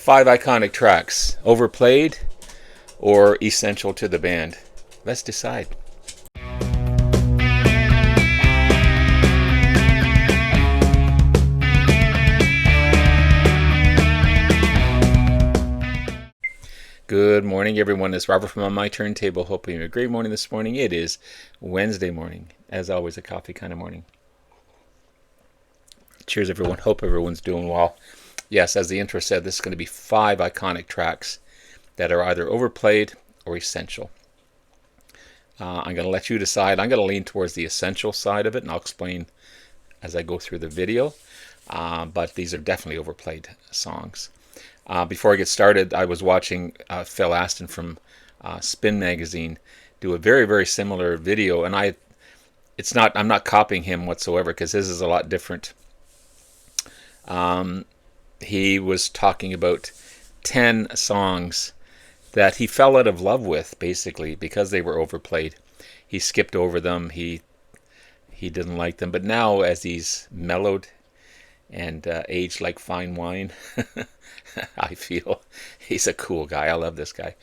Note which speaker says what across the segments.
Speaker 1: 5 iconic tracks, overplayed or essential to the band. Let's decide. Good morning, everyone. It's Robert from On My Turntable. Hope you're having a great morning this morning. It is Wednesday morning. As always, a coffee kind of morning. Cheers, everyone. Hope everyone's doing well. Yes, as the intro said, this is going to be 5 iconic tracks that are either overplayed or essential. I'm going to let you decide. I'm going to lean towards the essential side of it, and I'll explain as I go through the video. But these are definitely overplayed songs. Before I get started, I was watching Phil Aston from Spin Magazine do a very, very similar video, and I'm not copying him whatsoever because his is a lot different. He was talking about 10 songs that he fell out of love with, basically, because they were overplayed. He skipped over them. He didn't like them. But now, as he's mellowed and aged like fine wine, I feel he's a cool guy. I love this guy.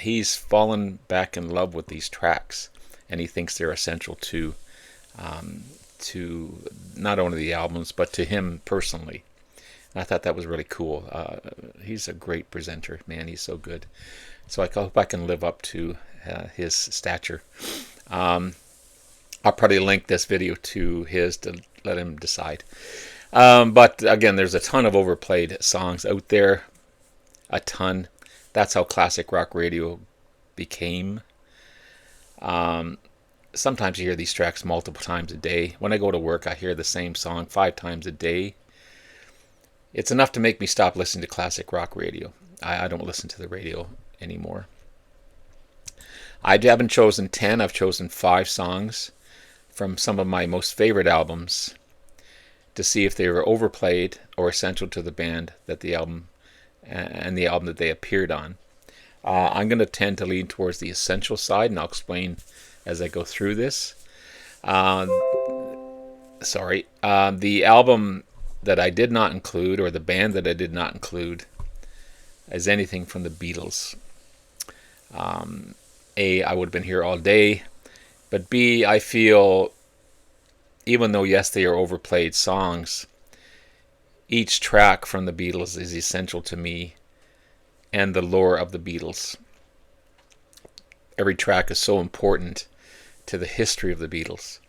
Speaker 1: He's fallen back in love with these tracks, and he thinks they're essential to not only the albums, but to him personally. And I thought that was really cool. He's a great presenter, man. He's so good. So I hope I can live up to his stature. I'll probably link this video to his to let him decide. But again, there's a ton of overplayed songs out there. A ton. That's how classic rock radio became. Sometimes you hear these tracks multiple times a day. When I go to work, I hear the same song 5 times a day. It's enough to make me stop listening to classic rock radio. I don't listen to the radio anymore. I haven't chosen 10. I've chosen 5 songs from some of my most favorite albums to see if they were overplayed or essential to the band that the album that they appeared on. I'm going to tend to lean towards the essential side, and I'll explain as I go through this. The album that I did not include, or the band that I did not include, is anything from the Beatles. A, I would have been here all day, but B, I feel, even though, yes, they are overplayed songs, each track from the Beatles is essential to me and the lore of the Beatles. Every track is so important to the history of the Beatles.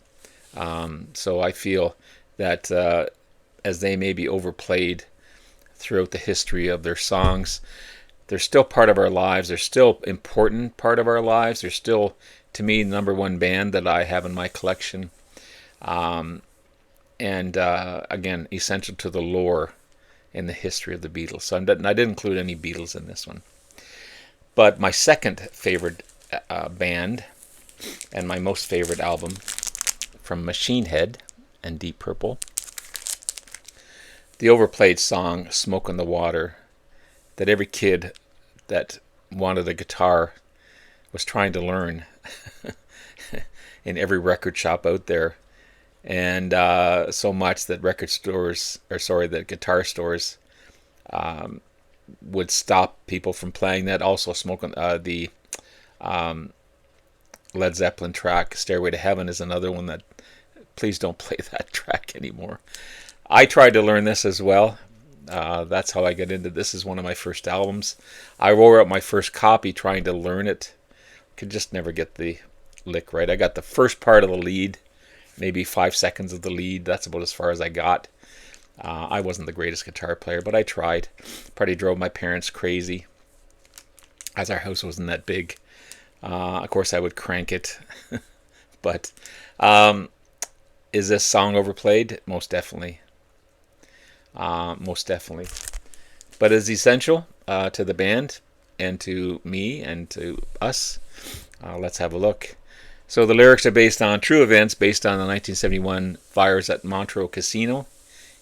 Speaker 1: So I feel that as they may be overplayed throughout the history of their songs, they're still part of our lives. They're still important part of our lives. They're still, to me, the number one band that I have in my collection. Again, essential to the lore and the history of the Beatles. So I didn't include any Beatles in this one. But my second favorite band and my most favorite album from Machine Head and Deep Purple, the overplayed song Smoke on the Water, that every kid that wanted a guitar was trying to learn in every record shop out there. And so much that that guitar stores would stop people from playing that. Also, the Led Zeppelin track, Stairway to Heaven, is another one that, please don't play that track anymore. I tried to learn this as well. That's how I got into this. This is one of my first albums. I wore out my first copy trying to learn it. Could just never get the lick right. I got the first part of the lead, maybe 5 seconds of the lead. That's about as far as I got. I wasn't the greatest guitar player, but I tried. Probably drove my parents crazy, as our house wasn't that big. Of course, I would crank it. But is this song overplayed? Most definitely. Most definitely. But is essential to the band and to me and to us. Let's have a look. So the lyrics are based on true events, based on the 1971 fires at Montreux Casino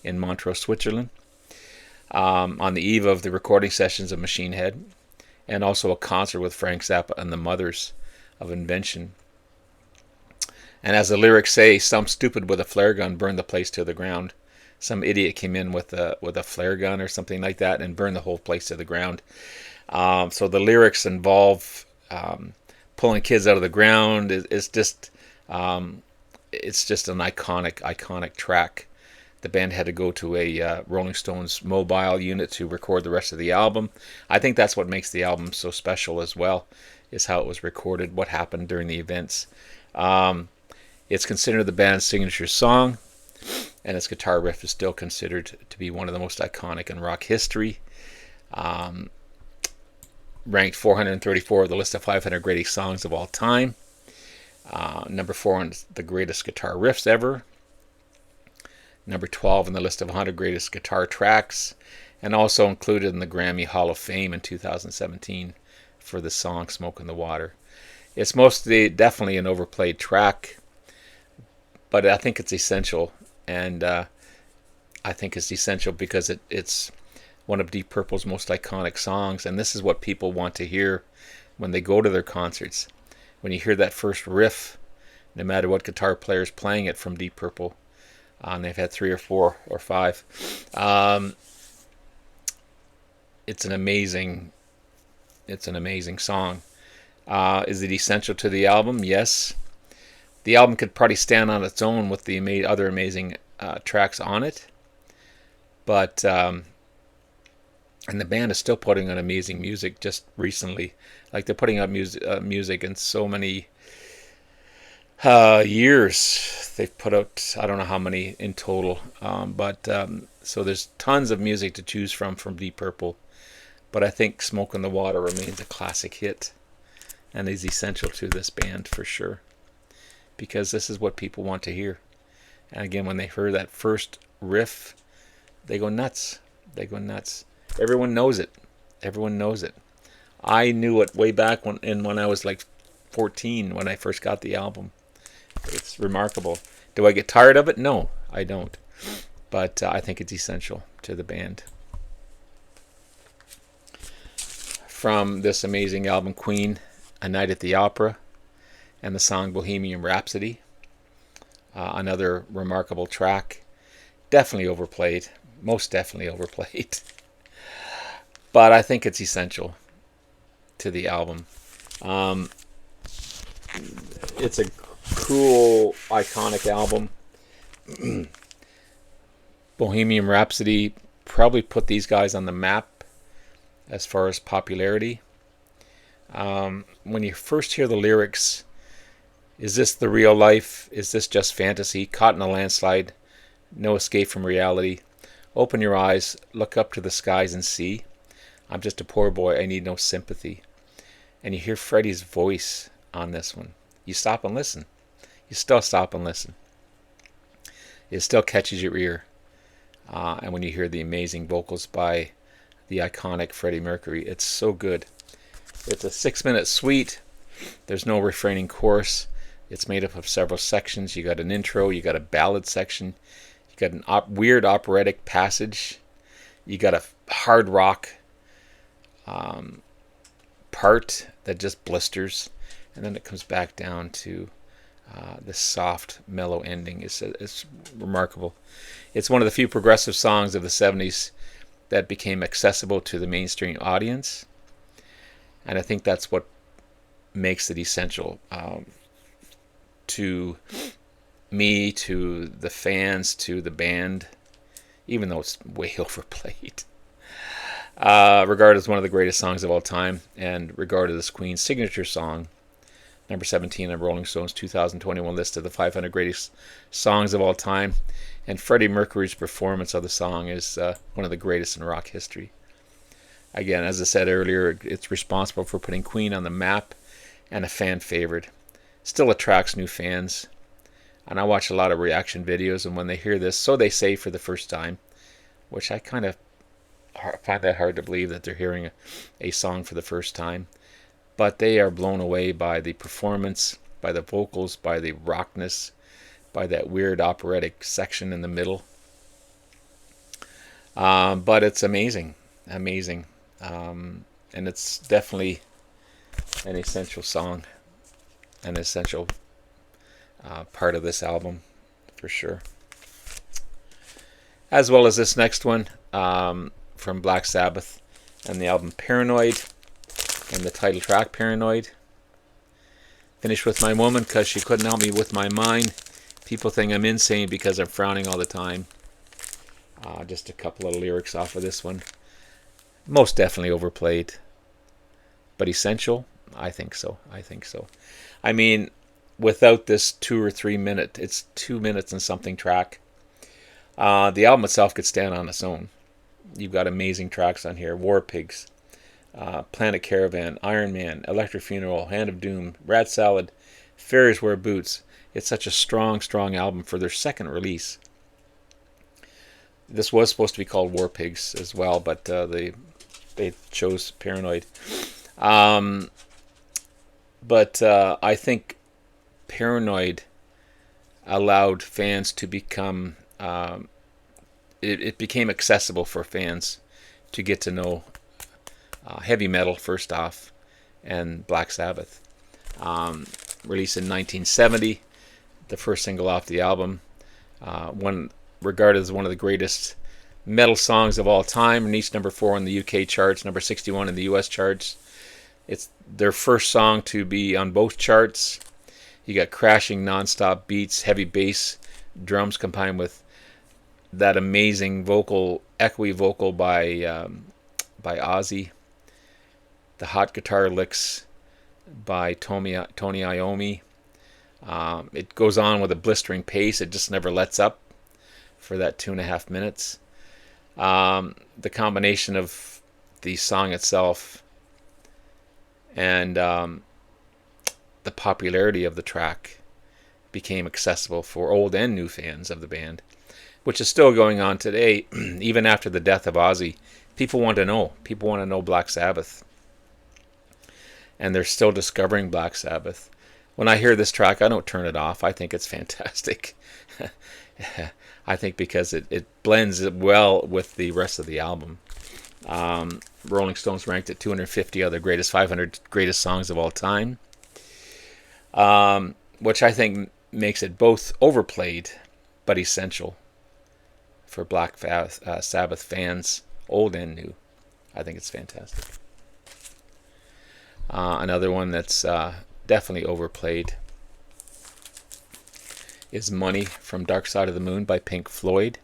Speaker 1: in Montreux, Switzerland, on the eve of the recording sessions of Machine Head, and also a concert with Frank Zappa and the Mothers of Invention. And as the lyrics say, some stupid with a flare gun burned the place to the ground. some idiot came in with a flare gun or something like that and burned the whole place to the ground. So the lyrics involve pulling kids out of the ground. It's just an iconic track. The band had to go to a Rolling Stones mobile unit to record the rest of the album. I think that's what makes the album so special as well, is how it was recorded, what happened during the events. It's considered the band's signature song, and its guitar riff is still considered to be one of the most iconic in rock history. Ranked 434 of the list of 500 greatest songs of all time. Number 4 on the greatest guitar riffs ever. Number 12 on the list of 100 greatest guitar tracks, and also included in the Grammy Hall of Fame in 2017 for the song Smoke in the Water. It's definitely an overplayed track, but I think it's essential, and I think it's essential because it's one of Deep Purple's most iconic songs, and this is what people want to hear when they go to their concerts. When you hear that first riff, no matter what guitar player is playing it from Deep Purple, and they've had 3 or 4 or 5. It's an amazing song. Is it essential to the album? Yes. The album could probably stand on its own with the other amazing tracks on it, but and the band is still putting on amazing music. Just recently, like they're putting out music in so many years. They've put out, I don't know how many in total, but so there's tons of music to choose from Deep Purple, but I think Smoke in the Water remains a classic hit and is essential to this band for sure, because this is what people want to hear. And again, when they hear that first riff, they go nuts. Everyone knows it. I knew it way back when I was like 14, when I first got the album. It's remarkable. Do I get tired of it? No, I don't. But I think it's essential to the band. From this amazing album, Queen, A Night at the Opera, and the song Bohemian Rhapsody. Another remarkable track. Definitely overplayed. Most definitely overplayed. But I think it's essential to the album. It's a cool, iconic album. Bohemian Rhapsody probably put these guys on the map as far as popularity. When you first hear the lyrics, is this the real life? Is this just fantasy? Caught in a landslide, no escape from reality. Open your eyes, look up to the skies and see. I'm just a poor boy, I need no sympathy. And you hear Freddie's voice on this one. You stop and listen. You still stop and listen. It still catches your ear. And when you hear the amazing vocals by the iconic Freddie Mercury, it's so good. It's a 6-minute suite. There's no refraining chorus. It's made up of several sections. You got an intro, you got a ballad section, you got an weird operatic passage, you got a hard rock part that just blisters, and then it comes back down to this soft, mellow ending. It's remarkable. It's one of the few progressive songs of the 70s that became accessible to the mainstream audience, and I think that's what makes it essential to me, to the fans, to the band, even though it's way overplayed. Regarded as one of the greatest songs of all time, and regarded as Queen's signature song, number 17 on Rolling Stone's 2021 list of the 500 greatest songs of all time. And Freddie Mercury's performance of the song is one of the greatest in rock history. Again, as I said earlier, it's responsible for putting Queen on the map and a fan favorite. Still attracts new fans. And I watch a lot of reaction videos, and when they hear this, so they say for the first time, which I kind of find that hard to believe that they're hearing a song for the first time. But they are blown away by the performance, by the vocals, by the rockness, by that weird operatic section in the middle. But it's amazing. And it's definitely an essential song, an essential part of this album, for sure. as well as this next one from Black Sabbath and the album Paranoid and the title track Paranoid. Finished with my woman because she couldn't help me with my mind. People think I'm insane because I'm frowning all the time. Just a couple of lyrics off of this one. Most definitely overplayed, but essential. I think so. I mean, without this 2 or 3 minute, it's 2 minutes and something track. The album itself could stand on its own. You've got amazing tracks on here: War Pigs, Planet Caravan, Iron Man, Electric Funeral, Hand of Doom, Rat Salad, Fairies Wear Boots. It's such a strong album for their second release. This was supposed to be called War Pigs as well, but they chose Paranoid. But I think Paranoid allowed fans to become... it became accessible for fans to get to know heavy metal first off, and Black Sabbath. Released in 1970, the first single off the album. Regarded as one of the greatest metal songs of all time, reached number 4 in the UK charts, number 61 in the US charts. It's their first song to be on both charts. You got crashing non-stop beats, heavy bass, drums combined with that amazing echoey vocal by Ozzy. The hot guitar licks by Tony Iommi. It goes on with a blistering pace. It just never lets up for that 2.5 minutes. The combination of the song itself and the popularity of the track became accessible for old and new fans of the band, which is still going on today. Even after the death of Ozzy, people want to know Black Sabbath, and they're still discovering Black Sabbath. When I hear this track, I don't turn it off. I think it's fantastic. I think because it blends well with the rest of the album. Rolling Stones ranked it 250 other 500 greatest songs of all time, which I think makes it both overplayed but essential for Black Sabbath fans, old and new. I think it's fantastic. Another one that's definitely overplayed is Money from Dark Side of the Moon by Pink Floyd.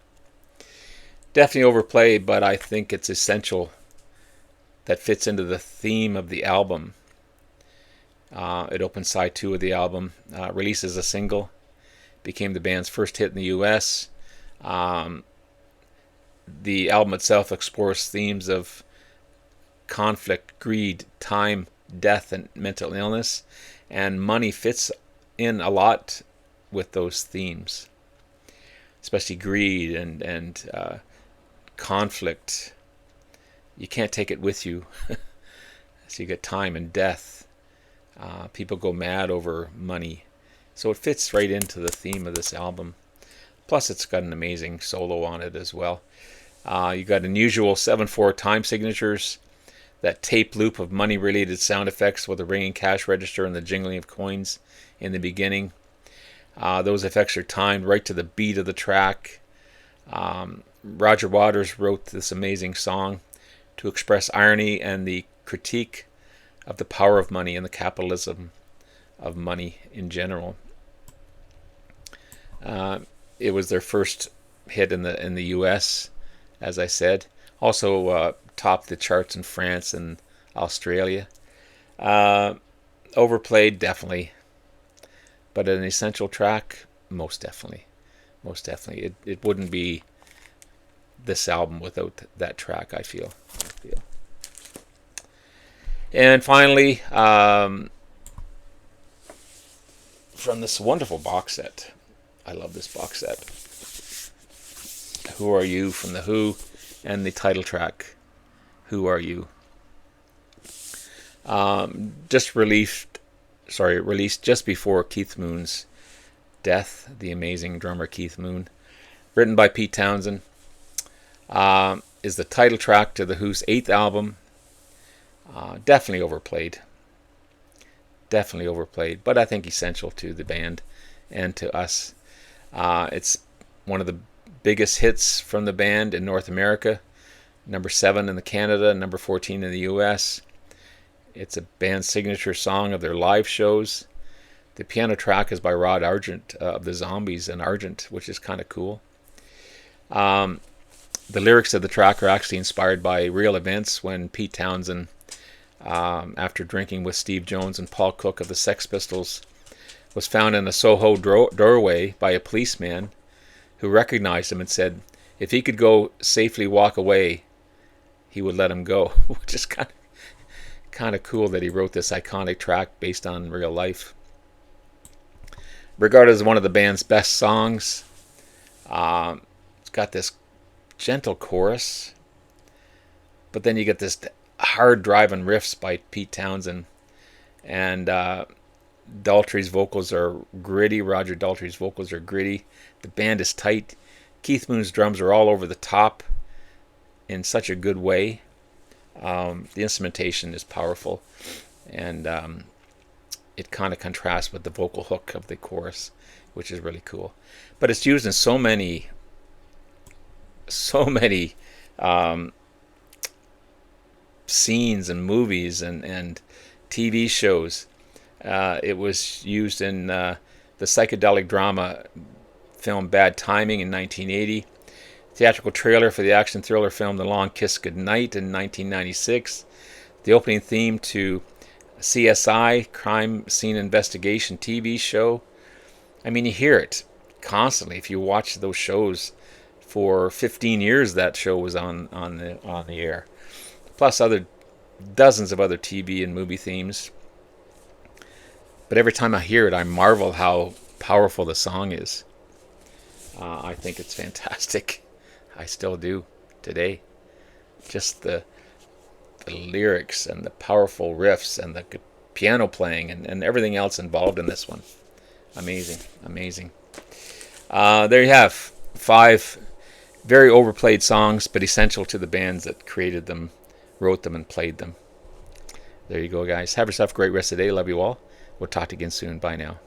Speaker 1: Definitely overplayed, but I think it's essential. That fits into the theme of the album. It opened side 2 of the album. Released as a single. Became the band's first hit in the US. The album itself explores themes of conflict, greed, time, death, and mental illness. And money fits in a lot with those themes. Especially greed and conflict. You can't take it with you. So you get time and death. People go mad over money. So it fits right into the theme of this album. Plus it's got an amazing solo on it as well. You got unusual 7/4 time signatures. That tape loop of money-related sound effects with a ringing cash register and the jingling of coins in the beginning. Those effects are timed right to the beat of the track. Roger Waters wrote this amazing song to express irony and the critique of the power of money and the capitalism of money in general. It was their first hit in the U.S., as I said. Also topped the charts in France and Australia. Overplayed, definitely. But an essential track, most definitely. It wouldn't be this album without that track, I feel. And finally, from this wonderful box set. I love this box set. Who Are You from The Who, and the title track, Who Are You. Released just before Keith Moon's death, the amazing drummer Keith Moon. Written by Pete Townsend. Is the title track to The Who's 8th album. Definitely overplayed, but I think essential to the band and to us. It's one of the biggest hits from the band in North America. Number 7 in the Canada, number 14 in the US. It's a band signature song of their live shows. The piano track is by Rod Argent of the Zombies and Argent, which is kind of cool. The lyrics of the track are actually inspired by real events when Pete Townsend, after drinking with Steve Jones and Paul Cook of the Sex Pistols, was found in a Soho doorway by a policeman who recognized him and said if he could go safely walk away, he would let him go, which is kind of cool that he wrote this iconic track based on real life. Regarded as one of the band's best songs, it's got this gentle chorus, but then you get this hard driving riffs by Pete Townsend, and Daltrey's vocals are gritty. Roger Daltrey's vocals are gritty. The band is tight. Keith Moon's drums are all over the top in such a good way. The instrumentation is powerful, and it kind of contrasts with the vocal hook of the chorus, which is really cool. But it's used in so many scenes and movies and TV shows. It was used in the psychedelic drama film Bad Timing in 1980, theatrical trailer for the action thriller film The Long Kiss Goodnight in 1996, the opening theme to CSI, Crime Scene Investigation TV show. I mean, you hear it constantly. If you watch those shows for 15 years, that show was on the air. Plus dozens of other TV and movie themes. But every time I hear it, I marvel how powerful the song is. I think it's fantastic. I still do today. Just the lyrics and the powerful riffs and the piano playing and everything else involved in this one. Amazing, amazing. There you have 5 very overplayed songs, but essential to the bands that created them, wrote them, and played them. There you go, guys. Have yourself a great rest of the day. Love you all. We'll talk to you again soon. Bye now.